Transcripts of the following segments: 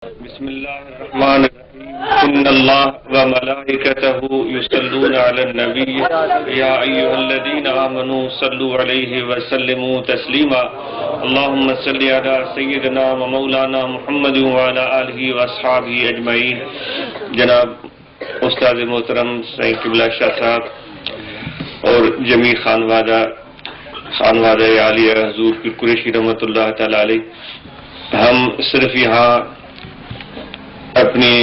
بسم الله الرحمن الرحيم إن الله وملائكته يصلون على النبي يا أيها الذين آمنوا صلوا عليه وسلموا تسليما اللهم صل على سيدنا ومولانا محمد وعلى آله وأصحابه أجمعين. جناب استاد محترم سید قبلہ شاہ صاحب اور جمیع خانوادہ عالیہ حضور پیر قریشی رحمۃ اللہ تعالی علیہ، ہم صرف یہاں اپنی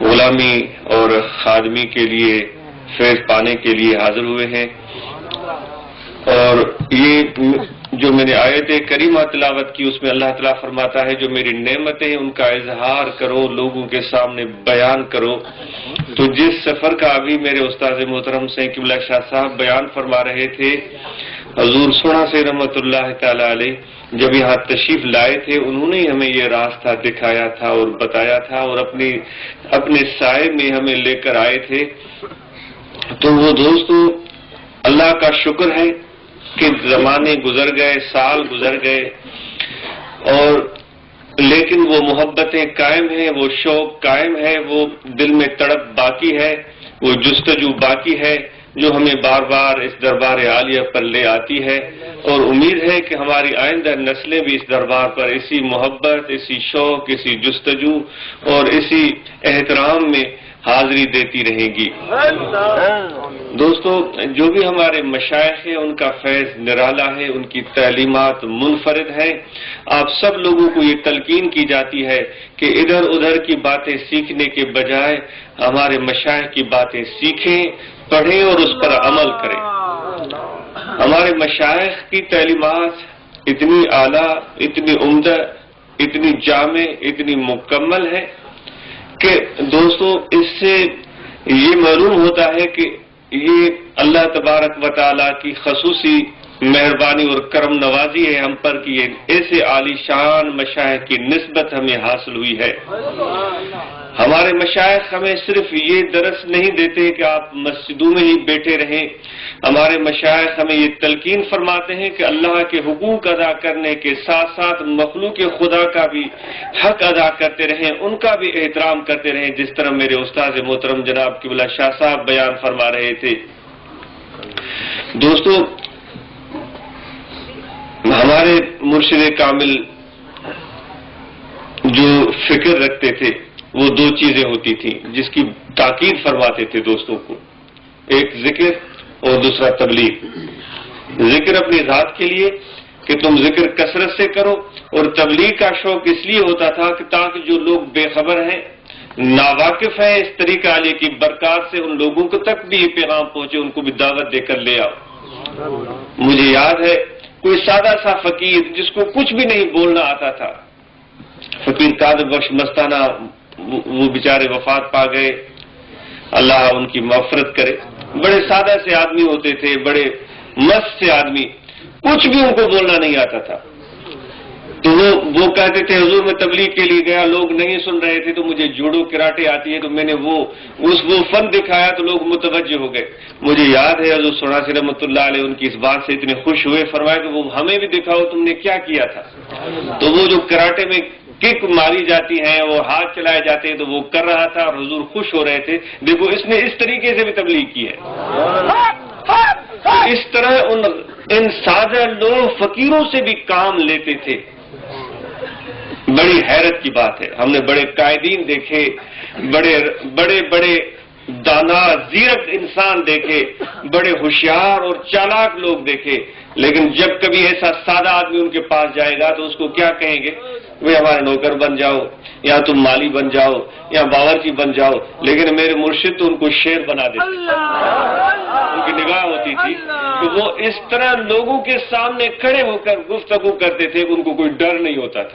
غلامی اور خادمی کے لیے فیض پانے کے لیے حاضر ہوئے ہیں، اور یہ جو میں نے آیت کریمہ تلاوت کی اس میں اللہ تعالیٰ فرماتا ہے جو میری نعمتیں ہیں ان کا اظہار کرو، لوگوں کے سامنے بیان کرو. تو جس سفر کا ابھی میرے استاد محترم سید قبلہ شاہ صاحب بیان فرما رہے تھے، حضور سونا سے رحمۃ اللہ تعالی علیہ جب یہاں تشریف لائے تھے انہوں نے ہمیں یہ راستہ دکھایا تھا اور بتایا تھا اور اپنے سائے میں ہمیں لے کر آئے تھے. تو وہ دوستو اللہ کا شکر ہے کہ زمانے گزر گئے، سال گزر گئے، اور لیکن وہ محبتیں قائم ہیں، وہ شوق قائم ہے، وہ دل میں تڑپ باقی ہے، وہ جستجو باقی ہے جو ہمیں بار بار اس دربار عالیہ پر لے آتی ہے. اور امید ہے کہ ہماری آئندہ نسلیں بھی اس دربار پر اسی محبت، اسی شوق، اسی جستجو اور اسی احترام میں حاضری دیتی رہیں گی. دوستو جو بھی ہمارے مشائخ ہیں ان کا فیض نرالا ہے، ان کی تعلیمات منفرد ہیں. آپ سب لوگوں کو یہ تلقین کی جاتی ہے کہ ادھر ادھر کی باتیں سیکھنے کے بجائے ہمارے مشائخ کی باتیں سیکھیں، پڑھیں اور اس پر عمل کریں. ہمارے مشائخ کی تعلیمات اتنی اعلیٰ، اتنی عمدہ، اتنی جامع، اتنی مکمل ہے کہ دوستو اس سے یہ معلوم ہوتا ہے کہ یہ اللہ تبارک و تعالیٰ کی خصوصی مہربانی اور کرم نوازی ہے ہم پر کہ یہ ایسے عالی شان مشائخ کی نسبت ہمیں حاصل ہوئی ہے. ہمارے مشائخ ہمیں صرف یہ درس نہیں دیتے کہ آپ مسجدوں میں ہی بیٹھے رہیں، ہمارے مشائخ ہمیں یہ تلقین فرماتے ہیں کہ اللہ کے حقوق ادا کرنے کے ساتھ ساتھ مخلوق خدا کا بھی حق ادا کرتے رہیں، ان کا بھی احترام کرتے رہیں، جس طرح میرے استاد محترم جناب قبلہ شاہ صاحب بیان فرما رہے تھے. دوستو ہمارے مرشد کامل جو فکر رکھتے تھے وہ دو چیزیں ہوتی تھیں جس کی تاکید فرماتے تھے دوستوں کو، ایک ذکر اور دوسرا تبلیغ. ذکر اپنی ذات کے لیے کہ تم ذکر کثرت سے کرو، اور تبلیغ کا شوق اس لیے ہوتا تھا کہ تاکہ جو لوگ بے خبر ہیں، ناواقف ہیں اس طریقہ عالیہ کی برکات سے، ان لوگوں کو تک بھی یہ پیغام پہنچے، ان کو بھی دعوت دے کر لے آؤ. مجھے یاد ہے کوئی سادہ سا فقیر جس کو کچھ بھی نہیں بولنا آتا تھا، فقیر قادر بخش مستانہ، وہ بیچارے وفات پا گئے، اللہ ان کی مغفرت کرے. بڑے سادہ سے آدمی ہوتے تھے، بڑے مست سے آدمی، کچھ بھی ان کو بولنا نہیں آتا تھا. تو وہ کہتے تھے حضور میں تبلیغ کے لیے گیا، لوگ نہیں سن رہے تھے تو مجھے جوڈو کراٹے آتی ہے، تو میں نے وہ فن دکھایا تو لوگ متوجہ ہو گئے. مجھے یاد ہے حضور سناسی رحمۃ اللہ علیہ ان کی اس بات سے اتنے خوش ہوئے، فرمایا کہ وہ ہمیں بھی دکھاؤ تم نے کیا کیا تھا. تو وہ جو کراٹے میں کک ماری جاتی ہیں، وہ ہاتھ چلائے جاتے ہیں، تو وہ کر رہا تھا اور حضور خوش ہو رہے تھے، دیکھو اس نے اس طریقے سے بھی تبلیغ کی ہے. اس طرح ان سادہ لوگ فقیروں سے بھی کام لیتے تھے. بڑی حیرت کی بات ہے، ہم نے بڑے قائدین دیکھے، بڑے دانا زیرک انسان دیکھے، بڑے ہوشیار اور چالاک لوگ دیکھے، لیکن جب کبھی ایسا سادہ آدمی ان کے پاس جائے گا تو اس کو کیا کہیں گے؟ وہ ہمارے نوکر بن جاؤ، یا تم مالی بن جاؤ، یا باورچی بن جاؤ. لیکن میرے مرشد تو ان کو شیر بنا دیتے، ان کی نگاہ ہوتی تھی کہ وہ اس طرح لوگوں کے سامنے کھڑے ہو کر گفتگو کرتے تھے کہ ان کو کوئی ڈر نہیں ہوتا تھا.